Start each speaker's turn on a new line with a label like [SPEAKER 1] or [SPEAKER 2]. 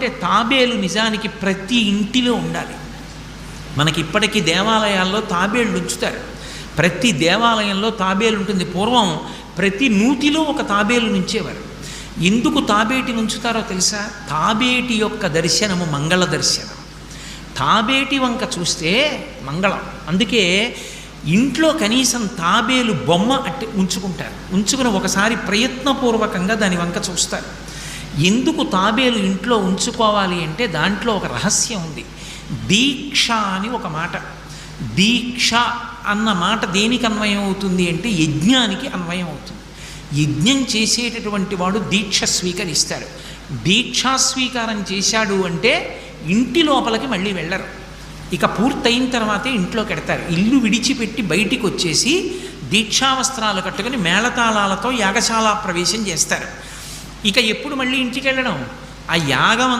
[SPEAKER 1] అంటే తాబేలు నిజానికి ప్రతి ఇంటిలో ఉండాలి. మనకి ఇప్పటికీ దేవాలయాల్లో తాబేళ్ళు ఉంచుతారు. ప్రతి దేవాలయంలో తాబేలు ఉంటుంది. పూర్వం ప్రతి నూతిలో ఒక తాబేలు నుంచేవారు. ఎందుకు తాబేటిని ఉంచుతారో తెలుసా? తాబేటి యొక్క దర్శనము మంగళ దర్శనం. తాబేటి వంక చూస్తే మంగళం. అందుకే ఇంట్లో కనీసం తాబేలు బొమ్మ అట్టి ఉంచుకుంటారు. ఉంచుకుని ఒకసారి ప్రయత్నపూర్వకంగా దాని వంక చూస్తారు. ఎందుకు తాబేలు ఇంట్లో ఉంచుకోవాలి అంటే దాంట్లో ఒక రహస్యం ఉంది. దీక్ష అని ఒక మాట. దీక్ష అన్న మాట దేనికి అన్వయం అవుతుంది అంటే యజ్ఞానికి అన్వయం అవుతుంది. యజ్ఞం చేసేటటువంటి వాడు దీక్ష స్వీకరిస్తాడు. దీక్షా స్వీకారం చేశాడు అంటే ఇంటి లోపలికి మళ్ళీ వెళ్ళరు. ఇక పూర్తయిన తర్వాతే ఇంట్లోకి వెడతారు. ఇల్లు విడిచిపెట్టి బయటికి వచ్చేసి దీక్షావస్త్రాలు కట్టుకుని మేళతాళాలతో యాగశాల ప్రవేశం చేస్తారు. ఇక ఎప్పుడు మళ్ళీ ఇంటికి వెళ్ళడం? ఆ యాగం